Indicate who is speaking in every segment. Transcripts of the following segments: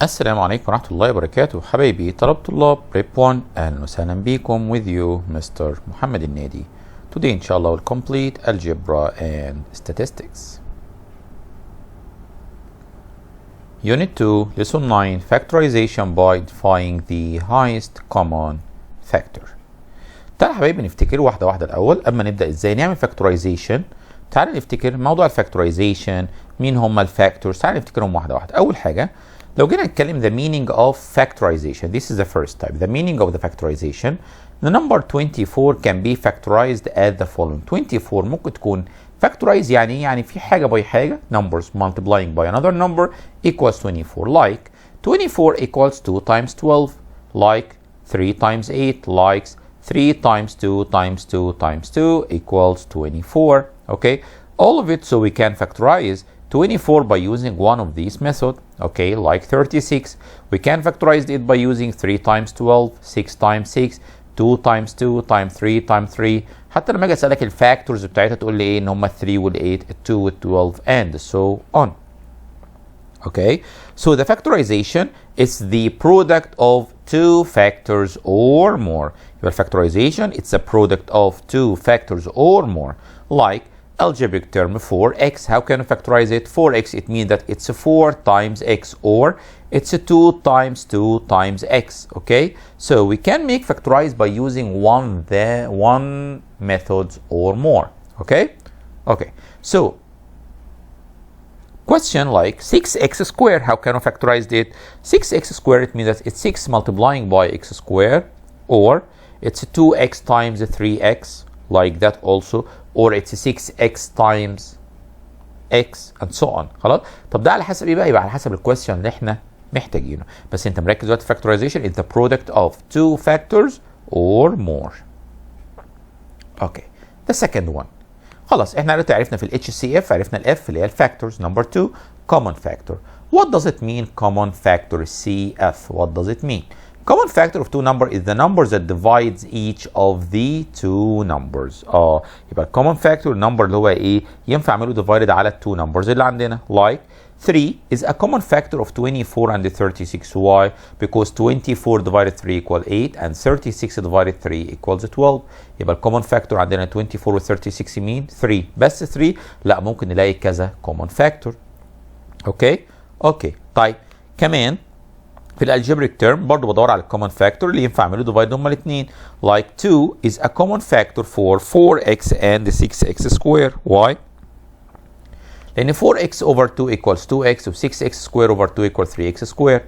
Speaker 1: السلام عليكم ورحمة الله وبركاته. حبايبي طلاب بريب 1، أهلا وسهلا بكم with you Mr. Mohamed النادي. Today إن شاء الله we'll complete algebra and statistics. Unit 2 lesson 9 factorization by defining the highest common factor. تعالى يا حبايبي نفتكر واحدة واحدة الأول قبل ما نبدأ إزاي نعمل factorization. تعالى نفتكر موضوع الفاكتورايزيشن، مين هم الفاكتورز، تعالى نفتكرهم واحدة واحدة. أول حاجة لو جينا نتكلم the meaning of factorization, this is the first type. The meaning of the factorization, the number 24 can be factorized as the following. 24 ممكن تكون factorize يعني في حاجة by حاجة numbers multiplying by another number equals 24, like 24 equals 2 times 12, like 3 times 8, like 3 times 2 times 2 times 2 equals 24. Okay, all of it, so we can factorize 24 by using one of these methods. Okay, like 36, we can factorize it by using 3 times 12, 6 times 6, 2 times 2 times 3 times 3. حتى لما اجي اسالك الفاكتورز بتاعتها تقول لي ايه؟ ان هم 3 وال 8 2 وال 12 and so on. Okay, so the factorization is the product of two factors or more. Your factorization, it's a product of two factors or more. Like algebraic term 4x, how can you factorize it? 4x, it means that it's 4 times x, or it's 2 times 2 times x. Okay, so we can make factorize by using one methods or more. Okay, so question like 6x squared, how can we factorize it? 6x squared, it means that it's 6 multiplying by x squared, or it's 2x times 3x, like that also, or it's 6x times x and so on. خلاص؟ طب ده على حسب ايه بقى؟ يبقى على حسب الكويستشن اللي احنا محتاجينه. بس انت مركز دلوقتي factorization is the product of two factors or more. Okay, the second one. خلاص احنا دلوقتي عرفنا في ال H.C.F عرفنا ال F اللي هي الفاكتورز. Number 2 common factor. What does it mean common factor C.F? What does it mean? Common factor of two numbers is the number that divides each of the two numbers. يبقى common factor النمبر اللي هو ايه؟ ينفع اعمله divided على two numbers اللي عندنا. Like 3 is a common factor of 24 and 36. Why? Because 24 divided 3 equals 8 and 36 divided 3 equals 12. يبقى common factor عندنا 24 و 36 مين؟ 3. بس 3؟ لا، ممكن نلاقي كذا common factor. اوكي طيب كمان في الالجبريك تيرم برضه بدور على الكومن فاكتور اللي ينفع اعمله ديفايد هما الاثنين. Like 2 is a common factor for 4x and 6x square. Why? لأن 4x over 2 equals 2x و 6x square over 2 equals 3x square.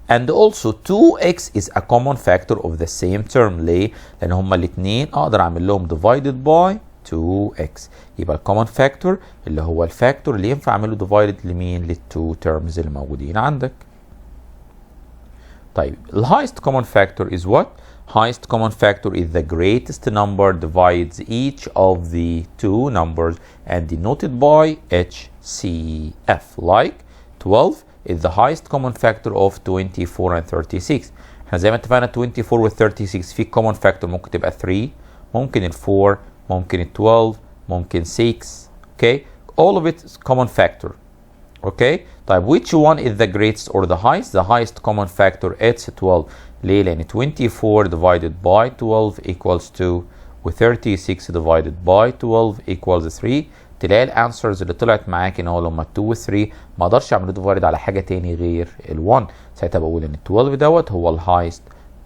Speaker 1: And also 2x is a common factor of the same term. ليه؟ لأن هما الاثنين أقدر أعمل لهم divided by 2x. يبقى الكومن فاكتور اللي هو الفاكتور اللي ينفع أعمله divided لمين؟ للتو terms اللي موجودين عندك. طيب the highest common factor is what? Highest common factor is the greatest number divides each of the two numbers and denoted by H.C.F. Like 12 is the highest common factor of 24 and 36. احنا زي ما اتفقنا 24 و 36 في common factor ممكن تبقى 3، ممكن ال 4، ممكن ال 12، ممكن 6. Okay, all of it is common factor. Okay, طيب which one is the greatest or the highest? The highest common factor it's 12. ليه؟ لأن 24 divided by 12 equals 2 و 36 divided by 12 equals 3. تلاقي الانسرز اللي طلعت معاك ان هو لما 2 و 3 ما اقدرش اعمله ديفايد على حاجه تاني غير ال 1. ساعتها بقول ان 12 دوت هو ال highest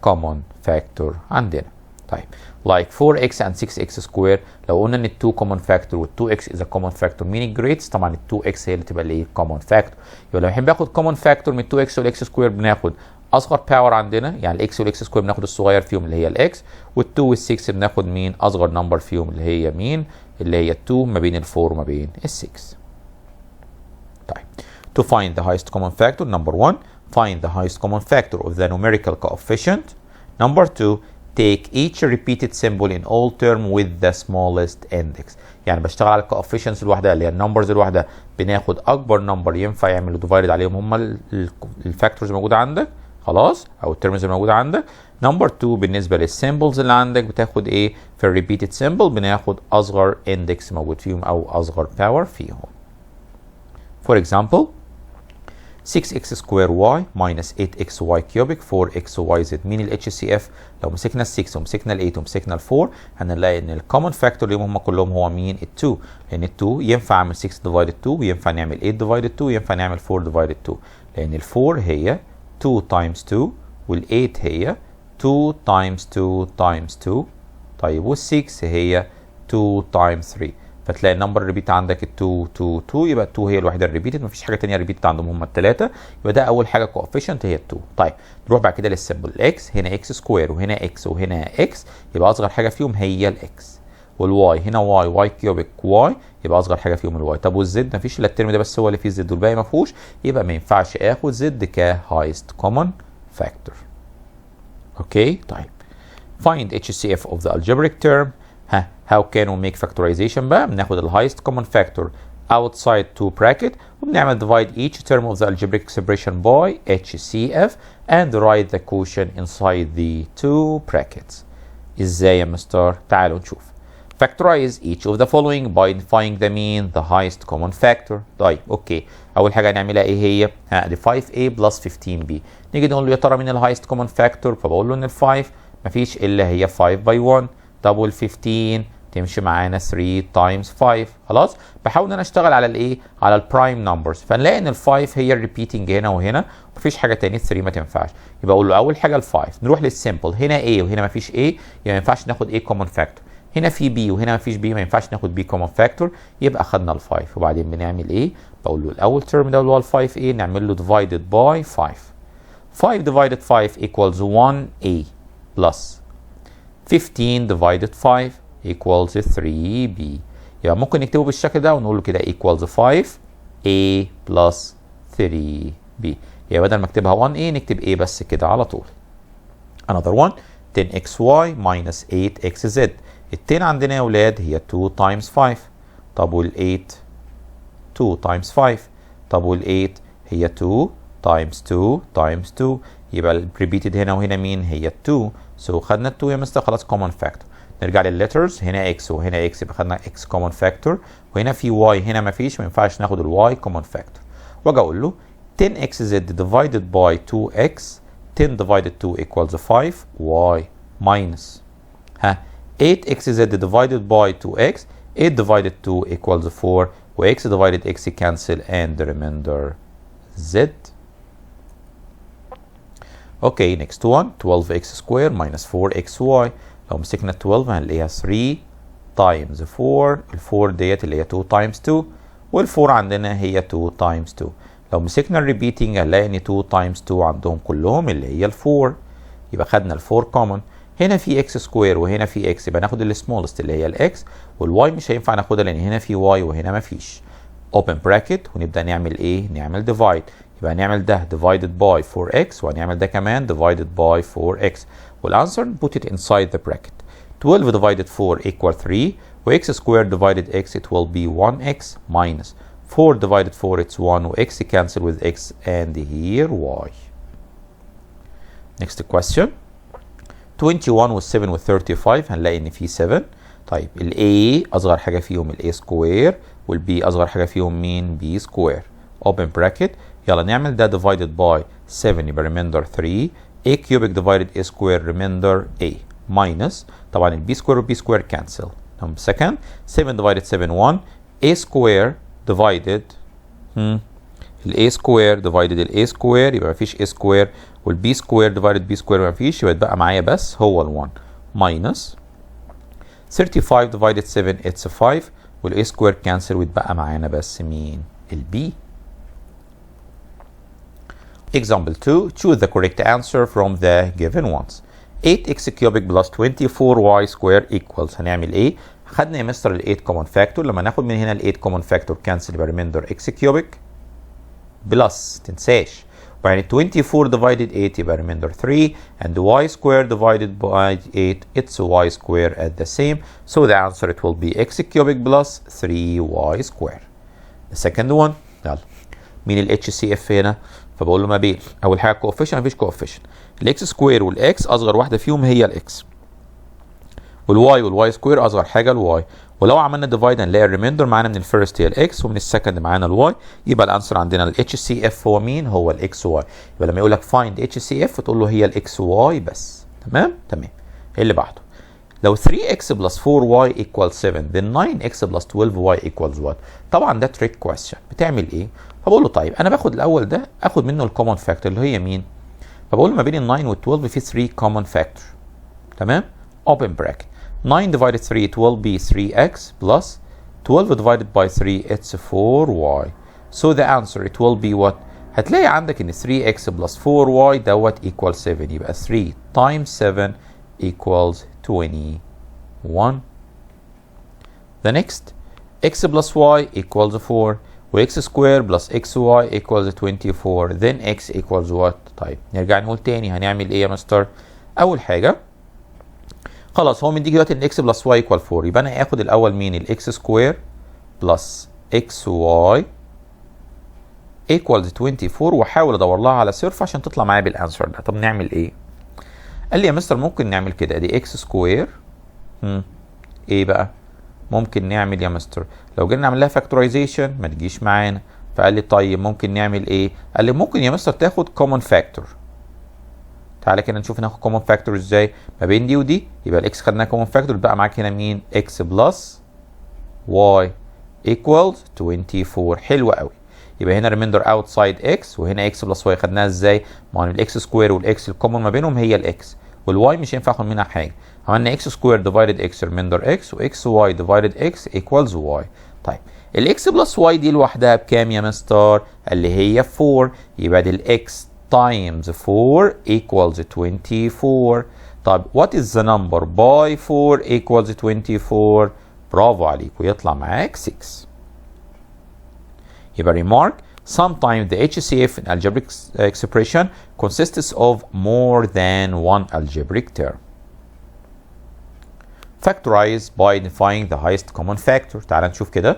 Speaker 1: common factor عندنا. طيب like 4x and 6x square، لو قلنا ان ال 2 common factor وال 2x is a common factor مين الجريتس؟ طبعا ال 2x هي اللي تبقى الايه؟ common factor. يبقى لو بنحب ناخد common factor من 2x وال x square بناخد اصغر باور عندنا، يعني ال x وال x square بناخد الصغير فيهم اللي هي ال x، وال 2 وال 6 بناخد مين؟ اصغر نمبر فيهم اللي هي مين؟ اللي هي 2 ما بين ال 4 وما بين ال 6. طيب to find the highest common factor, number 1 find the highest common factor of the numerical coefficient. Number 2 take each repeated symbol in all term with the smallest index. يعني بشتغل على الكوفيشنتس الواحده اللي هي النمبرز الواحده، بناخد اكبر نمبر ينفع يعملوا ديفايد عليهم هم الفاكتورز الموجوده عندك، خلاص، او الترمز الموجوده عندك. نمبر 2 بالنسبه للسيمبلز اللي عندك بتاخد ايه؟ في الريبيتد سيمبل بناخد اصغر اندكس موجود فيهم او اصغر باور فيهم. For example 6x سكوير y minus 8xy cubic 4xyz. مين ال HCF؟ لو مسكنا ال 6 ومسكنا ال 8 ومسكنا ال 4 هنلاقي ان الكومن فاكتور اللي هم كلهم هو مين؟ ال 2. لان ال 2 ينفع اعمل 6 ديفايدد 2 وينفع نعمل 8 ديفايدد 2 وينفع نعمل 4 ديفايدد 2. لان ال 4 هي 2 times 2 وال 8 هي 2 times 2 times 2. طيب وال 6 هي 2 times 3. فتلاقي النمبر ريبيت عندك ال 2 2 2 يبقى 2 هي الوحيده الريبيتد، مفيش حاجه ثانيه ريبيتد عندهم هم الثلاثه. يبقى ده اول حاجه كوفيشنت هي ال 2. طيب نروح بعد كده للسيمبل اكس. هنا اكس سكوير وهنا اكس وهنا اكس، يبقى اصغر حاجه فيهم هي الاكس. والواي هنا واي كيوبيك واي، يبقى اصغر حاجه فيهم الواي. طب والزد مفيش الا الترم ده بس هو اللي فيه زد والباقي ما فيهوش، يبقى ما ينفعش اخد زد كهايست كومن فاكتور. اوكي طيب find HCF of the algebraic term. how can we make factorization بقى؟ بناخد ال highest common factor outside two bracket وبنعمل divide each term of the algebraic expression by H.C.F and write the quotient inside the two brackets. ازاي يا مستر؟ تعالوا نشوف. Factorize each of the following by finding the mean the highest common factor. طيب اوكي، اول حاجه هنعملها ايه هي؟ دي 5a plus 15b. نيجي نقول له يا ترى مين ال highest common factor؟ فبقول له ان ال 5 مفيش الا هي 5 by 1. طب وال 15 تمشي معانا 3 times 5. خلاص بحاول ان انا اشتغل على الايه؟ على البرايم نمبرز، فنلاقي ان ال 5 هي الريبيتنج هنا وهنا ومفيش حاجه ثانيه. 3 ما تنفعش، يبقى اقول له اول حاجه ال 5. نروح للسيمبل، هنا A وهنا مفيش A يبقى ما ينفعش ناخد A common factor. هنا في B وهنا مفيش B ما ينفعش ناخد B common factor، يبقى اخدنا ال 5. وبعدين بنعمل ايه؟ بقول له الاول ترم ده اللي هو ال 5A نعمل له divided by 5. 5 divided 5 equals 1A plus 15 divided 5 equals 3b. يبقى ممكن نكتبه بالشكل ده ونقول له كده equals 5a plus 3b. يبقى بدل ما اكتبها 1a نكتب a بس كده على طول. another one 10xy minus 8xz. ال 10 عندنا يا ولاد هي 2 times 5. طب وال 8 2 times 5. طب وال 8 هي 2 times 2 times 2. يبقى الريبيتد هنا وهنا مين؟ هي 2. سو خدنا ال 2 يا مستر خلاص common factor. نرجع للليترز، هنا x وهنا x يبقى خدنا x common factor، وهنا في y هنا ما فيش، ما ينفعش ناخد ال y common factor. واجي اقول له 10xz divided by 2x 10 divided 2 equals 5y minus 8xz divided by 2x 8 divided 2 equals 4 و x divided x cancel and the remainder z. Okay, next one 12x square minus 4xy. لو مسكنا 12 هنلاقيها 3 times 4. ال 4 ديت اللي هي 2 times 2 وال 4 عندنا هي 2 times 2. لو مسكنا الريبيتنج هنلاقي ان 2 times 2 عندهم كلهم اللي هي ال 4. يبقى خدنا ال 4 common. هنا في x سكوير وهنا في x، يبقى ناخد السمولست اللي هي الاكس، والواي مش هينفع ناخدها لان هنا في y وهنا ما فيش. open bracket ونبدا نعمل ايه؟ نعمل divide. يبقى هنعمل ده divided by 4x وهنعمل ده كمان divided by 4x. والانسر put it inside the bracket. 12 divided 4 equal 3 و x squared divided x it will be 1x minus 4 divided 4 it's 1 و x cancel with x and here y. Next question 21 و 7 و 35 هنلاقي ان في 7. طيب ال A اصغر حاجه فيهم ال A square وال B اصغر حاجه فيهم مين؟ B square. open bracket. يلا نعمل ده divided by 7 يبقى remainder 3 a cubic divided a square remainder a minus طبعا ال b square و b square cancel. Number second 7 divided 7 1 a square divided ال a square divided ال a square يبقى مفيش a square وال b square divided b square مفيش، يبقى يتبقى معايا بس هو ال 1 minus 35 divided 7 it's 5 وال a square cancel ويتبقى معانا بس مين؟ ال b. Example 2. Choose the correct answer from the given ones. 8x cubic plus 24y square equals. هنعمل ايه؟ خدنا يا مستر ال 8 common factor، لما ناخد من هنا ال 8 common factor cancel يبقى remainder x cubic plus تنساش، وبعدين 24 divided 8 يبقى remainder 3 and y square divided by 8 it's y square at the same, so the answer it will be x cubic plus 3y square. The second one يلا مين ال HCF هنا؟ فبقول له ما بين اول حاجه كوفيشن مفيش كوفيشن. الاكس سكوير والاكس اصغر واحده فيهم هي الاكس، والواي والواي سكوير اصغر حاجه الواي، ولو عملنا ديفايد هنلاقي الريميندر معانا من الفيرست هي الاكس ومن السكند معانا الواي، يبقى الانسر عندنا الاتش سي اف هو مين؟ هو الاكس واي. يبقى لما يقول لك فايند اتش سي اف تقول له هي الاكس واي بس. تمام؟ تمام. اللي بعده لو 3x plus 4y equals 7 then 9x plus 12y equals what؟ طبعا ده تريك كويستشن. بتعمل ايه؟ فبقول له طيب انا باخد الاول ده اخد منه الكومن فاكتور اللي هي مين؟ فبقول له ما بين ال 9 وال 12 في 3 common factor. تمام؟ open bracket 9 divided 3 it will be 3x plus 12 divided by 3 it's 4y. So the answer it will be what؟ هتلاقي عندك ان 3x plus 4y دوت equals 7 يبقى 3 times 7 equals 21. The next x plus y equals 4 و x square plus xy equals 24 then x equals what؟ طيب نرجع نقول تاني هنعمل ايه يا مستر؟ اول حاجه خلاص هو مديك دلوقتي ان x plus y equal 4 يبقى انا هاخد الاول مين؟ الاكس سكوير plus xy equals 24 واحاول ادور لها على صرف عشان تطلع معايا بالانسر ده. طب نعمل ايه؟ قال لي يا مستر ممكن نعمل كده ادي اكس سكوير ايه بقى؟ ممكن نعمل يا مستر لو جينا نعمل لها فاكتورايزيشن ما تجيش معانا. فقال لي طيب ممكن نعمل ايه؟ قال لي ممكن يا مستر تاخد كومن فاكتور. تعالى كده نشوف ناخد كومن فاكتور ازاي ما بين دي ودي. يبقى الاكس خدناها كومن فاكتور بقى معاك هنا مين؟ اكس بلس واي equals 24. حلو قوي. يبقى هنا ريميندر اوتسايد اكس وهنا اكس بلس واي خدناها ازاي؟ ما هو الاكس سكوير والاكس الكومن ما بينهم هي الاكس والواي مش هينفع اخد منها حاجه. عملنا اكس سكوير ديفايدد اكس ريميندر اكس واكس واي ديفايدد اكس ايكوالز واي. طيب الاكس بلس واي دي لوحدها بكام يا مستر؟ اللي هي 4 يبقى دي الاكس تايمز 4 equals 24. طيب what is the number by 4 equals 24؟ برافو عليك ويطلع معاك 6. يبقى remark sometimes the H.C.F in algebraic expression consists of more than one algebraic term. Factorize by identifying the highest common factor. تعال نشوف كده.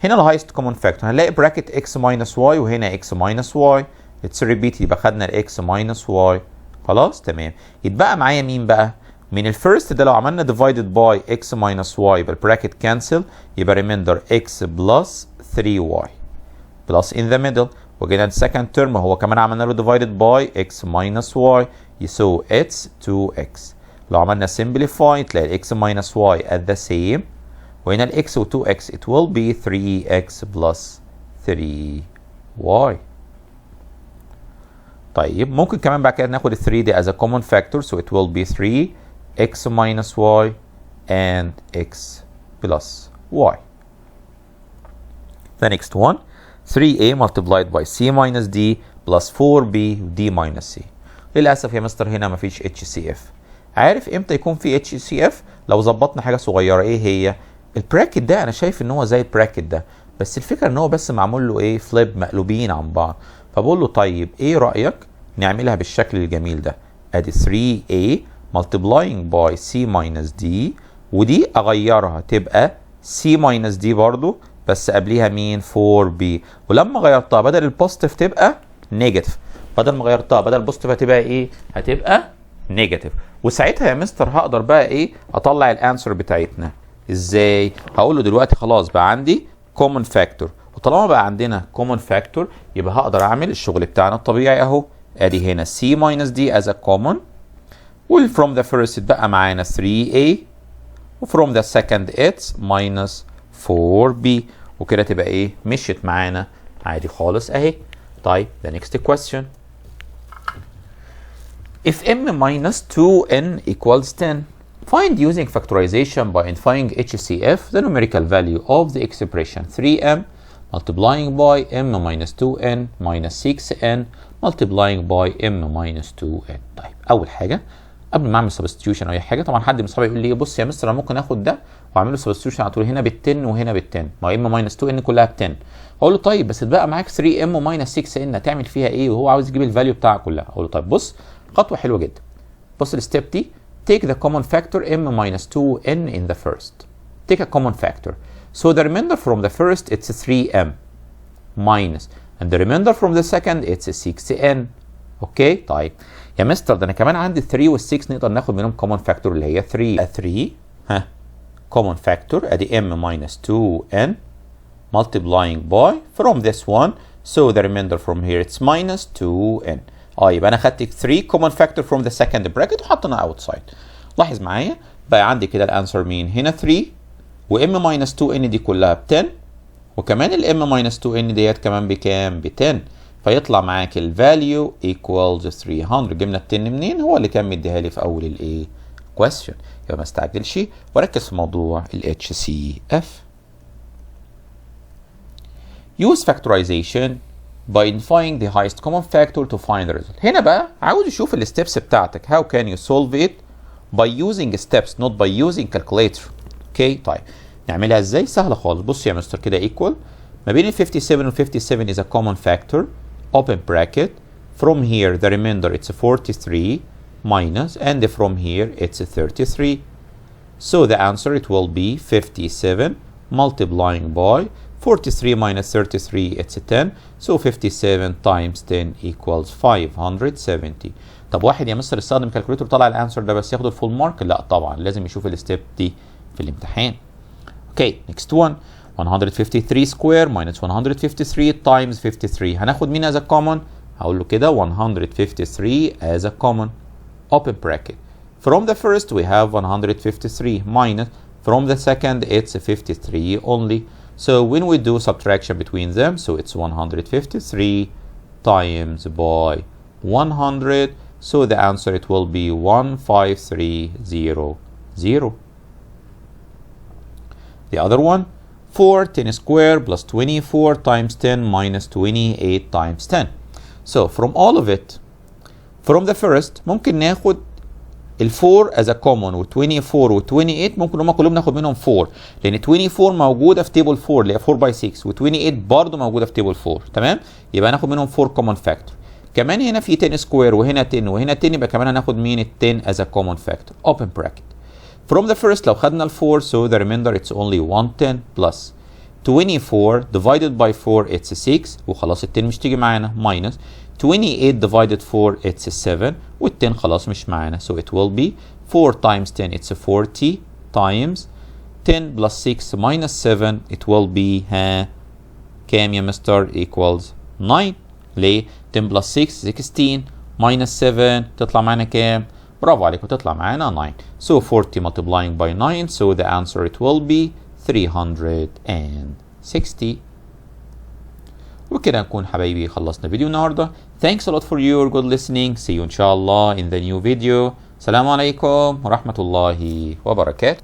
Speaker 1: هنا ال highest common factor هنلاقي bracket x minus y وهنا x minus y. Let's repeat يبقى خدنا ال x minus y. خلاص تمام. يتبقى معايا مين بقى؟ من الفيرست ده لو عملنا divided by x minus y يبقى البراكت cancel يبقى remainder x plus 3y plus in the middle. وجينا السكند ترم هو كمان عملنا له divided by x minus y so it's 2x. لو عملنا simplify تلاقي ال x minus y at the same وهنا ال x و 2x it will be 3x plus 3y. طيب ممكن كمان بعد كده ناخد ال 3 دي as a common factor so it will be 3x minus y and x plus y. The next one 3a multiplied by c minus d plus 4b d minus c. للأسف يا مستر هنا مفيش H.C.F. عارف امتى يكون في H.C.F؟ لو ظبطنا حاجة صغيرة. ايه هي؟ البراكت ده انا شايف ان هو زي البراكت ده بس الفكرة ان هو بس معمول له ايه؟ فليب مقلوبين عن بعض. فبقول له طيب ايه رأيك نعملها بالشكل الجميل ده؟ ادي 3a multiplying by c minus d ودي اغيرها تبقى c minus d برضو بس قبليها مين؟ 4b. ولما غيرتها بدل البوزيتيف تبقى نيجاتيف. بدل ما غيرتها بدل البوزيتيف هتبقى ايه؟ هتبقى نيجاتيف. وساعتها يا مستر هقدر بقى ايه؟ اطلع الانسر بتاعتنا. ازاي؟ هقول له دلوقتي خلاص بقى عندي كومن فاكتور وطالما بقى عندنا كومن فاكتور يبقى هقدر اعمل الشغل بتاعنا الطبيعي اهو. ادي هنا c minus d as a common وال from the first اتبقى معانا 3a و from the second it's minus 4b وكده تبقى ايه؟ مشيت معانا عادي خالص اهي. طيب the next question. If m minus 2n equals 10 find using factorization by identifying H.C.F the numerical value of the expression 3m multiplying by m minus 2n minus 6n multiplying by m minus 2n. طيب اول حاجه قبل ما اعمل سبستيوشن او اي حاجه طبعا حد من اصحابي يقول لي بص يا مستر انا ممكن اخد ده واعمل له سبستيوشن على طول هنا بال10 وهنا بال10 ما ام ماينس 2 ان كلها ب10. اقول له طيب بس اتبقى معاك 3 ام ماينس 6 ان هتعمل فيها ايه وهو عاوز يجيب الفاليو بتاعها كلها. اقول له طيب بص خطوه حلوه جدا. بص الستيب دي take the common factor m minus 2n in the first. take a common factor so the remainder from the first it's 3m minus and the remainder from the second it's 6n. اوكي طيب يا مستر ده انا كمان عندي 3 وال6 نقدر ناخد منهم common factor اللي هي 3 ها common factor ادي m minus 2n multiplying by from this one, so the remainder from here it's minus 2n. يبقى انا خدت 3 common factor from the second bracket وحطينا outside. لاحظ معايا بقى عندي كده الانسر مين؟ هنا 3 و m minus 2n دي كلها ب 10 وكمان ال m minus 2n ديت كمان بكام؟ ب 10. فيطلع معاك الفاليو equals 300. جبنا ال 10 منين؟ هو اللي كان مديها لي في اول الايه؟ question. يبقى ما استعجلش وركز في موضوع ال H.C.F. Use factorization by identifying the highest common factor to find the result. هنا بقى عاوز اشوف الستبس بتاعتك. How can you solve it by using steps not by using calculator. اوكي طيب نعملها ازاي؟ سهله خالص. بص يا مستر كده equal ما بين ال 57 و 57 is a common factor open bracket. From here the remainder it's 43 minus and from here it's 33. So the answer it will be 57 multiplying by 43 minus 33 it's 10. So 57 times 10 equals 570. طب واحد يا مستر استخدم كالكوليتور طلع الانسر ده بس ياخد الفول مارك؟ لا طبعا لازم يشوف الستيب دي في الامتحان. اوكي next one 153 square minus 153 times 53. هناخد مين as a common؟ هقول له كده 153 as a common open bracket. From the first we have 153 minus from the second it's 53 only. So when we do subtraction between them, so it's 153 times by 100. So the answer it will be 15300. The other one 4 10 square plus 24 times 10 minus 28 times 10. So from all of it, from the first ممكن ناخد ال 4 as a common و 24 و 28 ممكن هما كلهم ناخد منهم 4 لان 24 موجوده في تيبل 4 اللي هي 4 by 6 و 28 برضه موجوده في تيبل 4. تمام؟ يبقى ناخد منهم 4 common factor. كمان هنا في 10 سكوير وهنا 10 وهنا 10 يبقى كمان هناخد مين ال 10 as a common factor open bracket. From the first لو خدنا ال 4 so the remainder it's only 110 plus 24 divided by 4 it's 6 وخلاص ال 10 مش تيجي معانا minus 28 divided 4 it's 7 وال 10 خلاص مش معانا so it will be 4 times 10 it's 40 times 10 plus 6 minus 7 it will be كام يا مستر equals 9. ليه؟ 10 plus 6 16 minus 7 تطلع معانا كام؟ برافو عليك وتطلع معانا 9. So 40 multiplying by 9 so the answer it will be 360. وكده نكون حبايبي خلصنا فيديو النهارده. Thanks a lot for your good listening. See you إن شاء الله in the new video. السلام عليكم ورحمة الله وبركاته.